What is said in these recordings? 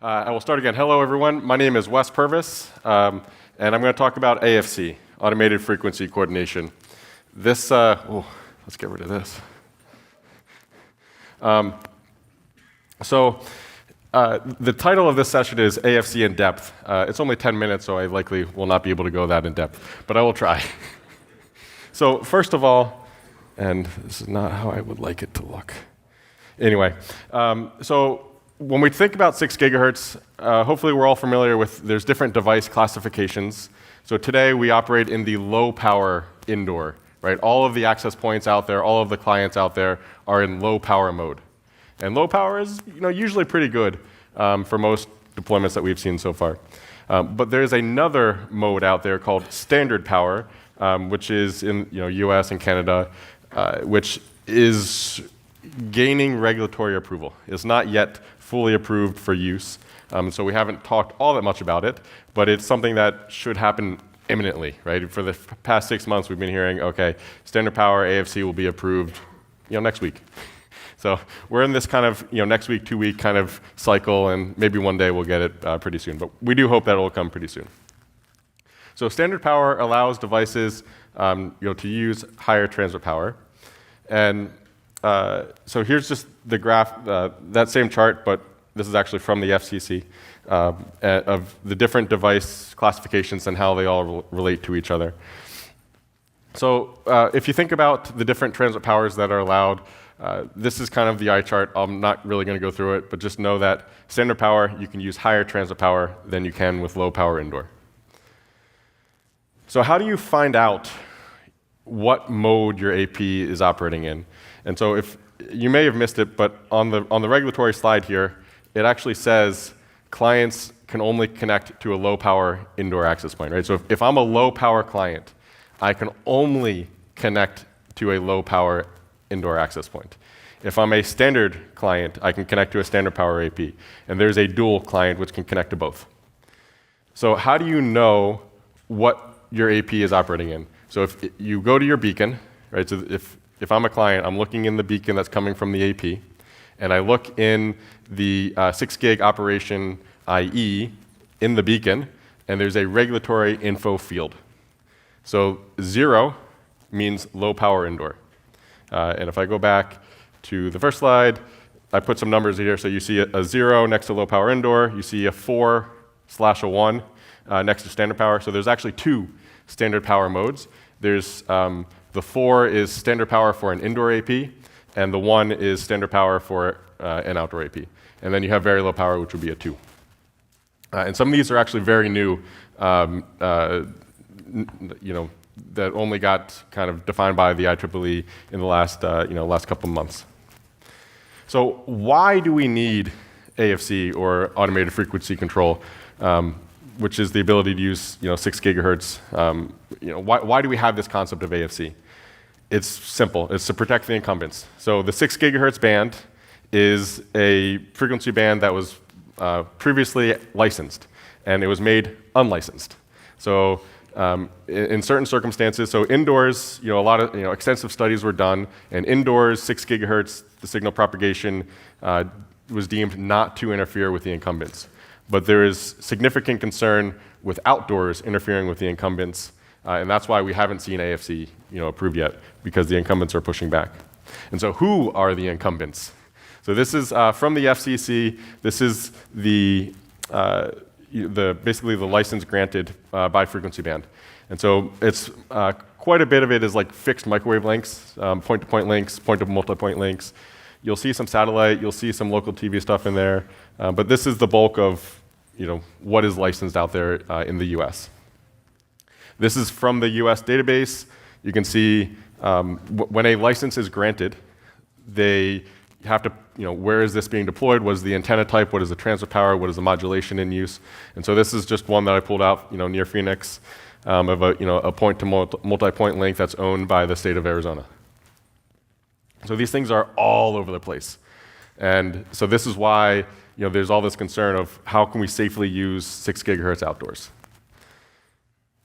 I will start again. Hello, everyone. My name is Wes Purvis, and I'm going to talk about AFC, Automated Frequency Coordination. Let's get rid of this. The title of this session is AFC in depth. It's only 10 minutes, so I likely will not be able to go that in depth, but I will try. So first of all, and this is not how I would like it to look. Anyway, when we think about 6 gigahertz, hopefully we're all familiar with there's different device classifications. So today we operate in the low power indoor, right? All of the access points out there, all of the clients out there are in low power mode. And low power is usually pretty good for most deployments that we've seen so far. But there's another mode out there called standard power, which is in US and Canada, which is gaining regulatory approval. It's not yet fully approved for use, so we haven't talked all that much about it, but it's something that should happen imminently, right? For the past 6 months, we've been hearing, okay, standard power AFC will be approved, next week. So we're in this kind of, next week, 2-week kind of cycle, and maybe one day we'll get it pretty soon, but we do hope that it will come pretty soon. So standard power allows devices, to use higher transmit power, and so here's just the graph, that same chart, but this is actually from the FCC, of the different device classifications and how they all relate to each other. So if you think about the different transmit powers that are allowed, this is kind of the eye chart. I'm not really going to go through it, but just know that standard power, you can use higher transmit power than you can with low power indoor. So how do you find out what mode your AP is operating in? And so if you may have missed it, but on the regulatory slide here, it actually says clients can only connect to a low power indoor access point, right? So if I'm a low power client, I can only connect to a low power indoor access point. If I'm a standard client, I can connect to a standard power AP. And there's a dual client which can connect to both. So how do you know what your AP is operating in? So if you go to your beacon, right? So if I'm a client, I'm looking in the beacon that's coming from the AP, and I look in the 6 gig operation IE in the beacon, and there's a regulatory info field. So 0 means low power indoor. And if I go back to the first slide, I put some numbers here. So you see a 0 next to low power indoor. You see a 4/1 next to standard power. So there's actually 2 standard power modes. There's the 4 is standard power for an indoor AP, and the 1 is standard power for an outdoor AP. And then you have very low power, which would be a 2. And some of these are actually very new, that only got kind of defined by the IEEE in the last couple of months. So why do we need AFC, or automated frequency control, which is the ability to use 6 gigahertz? Why do we have this concept of AFC? It's simple. It's to protect the incumbents. So the 6 gigahertz band is a frequency band that was previously licensed, and it was made unlicensed. So in certain circumstances, so indoors, a lot of extensive studies were done, and indoors 6 gigahertz, the signal propagation was deemed not to interfere with the incumbents. But there is significant concern with outdoors interfering with the incumbents, and that's why we haven't seen AFC approved yet, because the incumbents are pushing back. And so who are the incumbents? So this is from the FCC. This is basically the license granted by frequency band. And so it's quite a bit of it is like fixed microwave links, point-to-point links, point-to-multipoint links. You'll see some satellite, you'll see some local TV stuff in there, but this is the bulk of what is licensed out there in the US. This is from the US database. You can see when a license is granted, they have to, where is this being deployed? What is the antenna type? What is the transmit power? What is the modulation in use? And so this is just one that I pulled out, near Phoenix, of a point-to-multipoint link that's owned by the state of Arizona. So these things are all over the place. And so this is why there's all this concern of how can we safely use 6 gigahertz outdoors.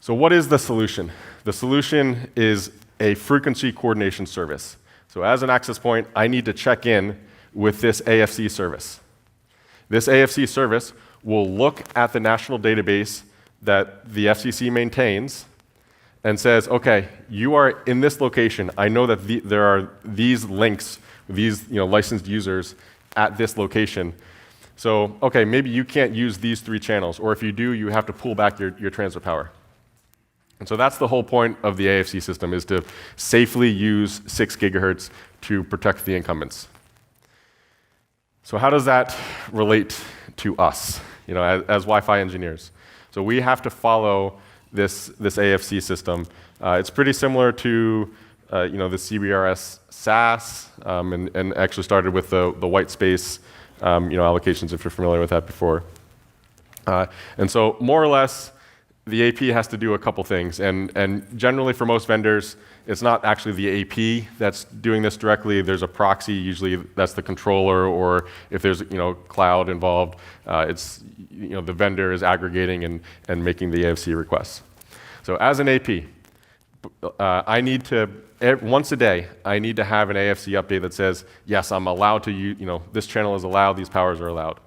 So what is the solution? The solution is a frequency coordination service. So as an access point, I need to check in with this AFC service. This AFC service will look at the national database that the FCC maintains and says, okay, you are in this location. I know that there are these links, these licensed users at this location. So, okay, maybe you can't use these 3 channels, or if you do, you have to pull back your transfer power. And so that's the whole point of the AFC system, is to safely use 6 gigahertz to protect the incumbents. So how does that relate to us, as Wi-Fi engineers? So we have to follow this AFC system. It's pretty similar to the CBRS SAS, and actually started with the white space allocations, if you're familiar with that before. And so more or less, the AP has to do a couple things. And generally for most vendors, it's not actually the AP that's doing this directly. There's a proxy, usually that's the controller, or if there's cloud involved, it's the vendor is aggregating and making the AFC requests. So as an AP, I need to, once a day, I need to have an AFC update that says, yes, I'm allowed to use, this channel is allowed, these powers are allowed.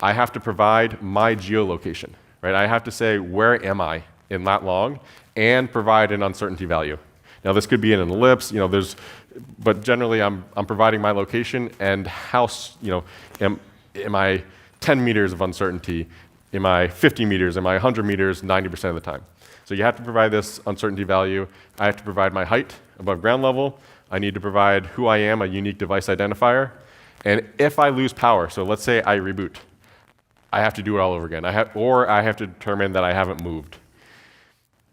I have to provide my geolocation, right? I have to say, where am I in that long, and provide an uncertainty value. Now, this could be in an ellipse, but generally I'm providing my location and how, am I 10 meters of uncertainty? Am I 50 meters? Am I 100 meters 90% of the time? So you have to provide this uncertainty value. I have to provide my height above ground level. I need to provide who I am, a unique device identifier. And if I lose power, so let's say I reboot, I have to do it all over again. I have to determine that I haven't moved.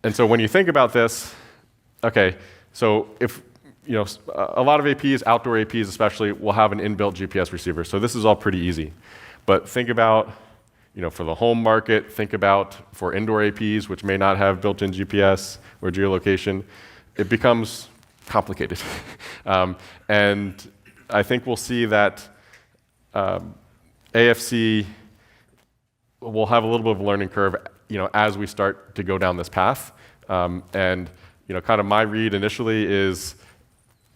And so when you think about this, okay, so if a lot of APs, outdoor APs especially, will have an inbuilt GPS receiver. So this is all pretty easy. But think about, for the home market, think about for indoor APs, which may not have built-in GPS or geolocation. It becomes complicated. And I think we'll see that AFC will have a little bit of a learning curve, as we start to go down this path. And kind of my read initially is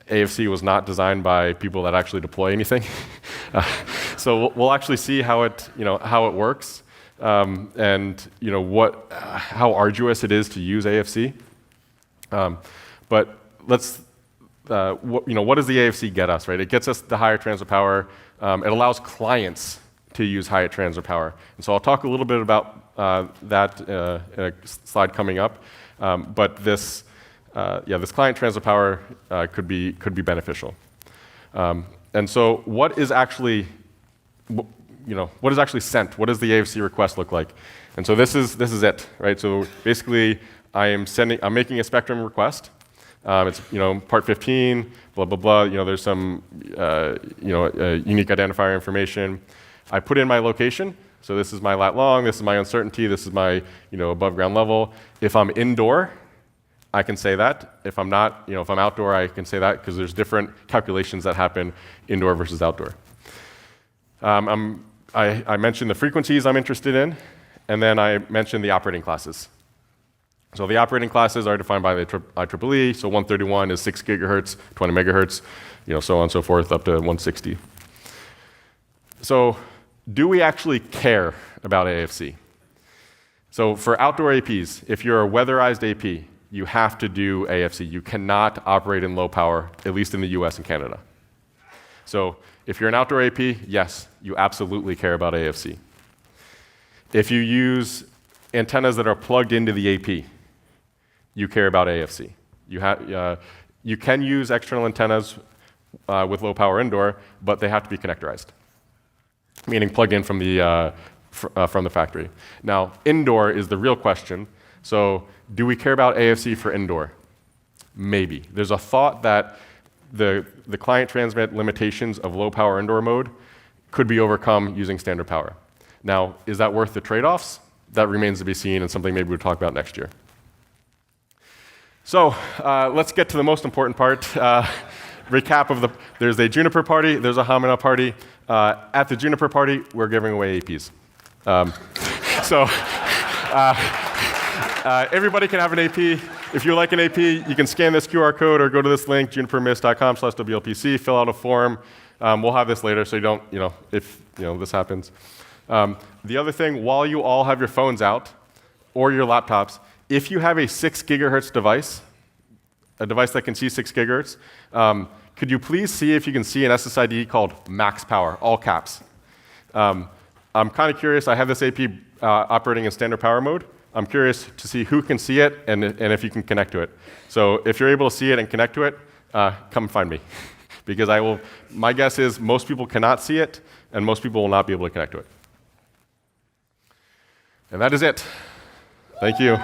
AFC was not designed by people that actually deploy anything. So we'll actually see how it works, and how arduous it is to use AFC. But let's, what does the AFC get us, right? It gets us the higher transfer power. It allows clients to use higher transfer power. And so I'll talk a little bit about that in a slide coming up. But this client transfer power could be beneficial. And so what is actually sent? What does the AFC request look like? And so this is it, right? So basically, I'm making a spectrum request. It's part 15, blah blah blah. There's some unique identifier information. I put in my location. So this is my lat long. This is my uncertainty. This is my above ground level. If I'm indoor, I can say that. If I'm not, if I'm outdoor, I can say that, because there's different calculations that happen indoor versus outdoor. I mentioned the frequencies I'm interested in, and then I mentioned the operating classes. So the operating classes are defined by the IEEE. So 131 is 6 gigahertz, 20 megahertz, so on and so forth, up to 160. So do we actually care about AFC? So for outdoor APs, if you're a weatherized AP, you have to do AFC. You cannot operate in low power, at least in the US and Canada. So if you're an outdoor AP, yes, you absolutely care about AFC. If you use antennas that are plugged into the AP, you care about AFC. You can use external antennas with low power indoor, but they have to be connectorized, meaning plugged in from the factory. Now, indoor is the real question. So do we care about AFC for indoor? Maybe. There's a thought that the client transmit limitations of low power indoor mode could be overcome using standard power. Now, is that worth the trade-offs? That remains to be seen, and something maybe we'll talk about next year. So let's get to the most important part. Recap there's a Juniper party, there's a Hamina party. At the Juniper party, we're giving away APs. Everybody can have an AP. If you like an AP, you can scan this QR code or go to this link, junipermist.com/WLPC, fill out a form. We'll have this later, so you don't, if this happens. The other thing, while you all have your phones out or your laptops, if you have a 6 gigahertz device, a device that can see 6 gigahertz, could you please see if you can see an SSID called max power, all caps? I'm kind of curious. I have this AP operating in standard power mode. I'm curious to see who can see it and if you can connect to it. So if you're able to see it and connect to it, come find me. Because my guess is most people cannot see it, and most people will not be able to connect to it. And that is it. Thank you.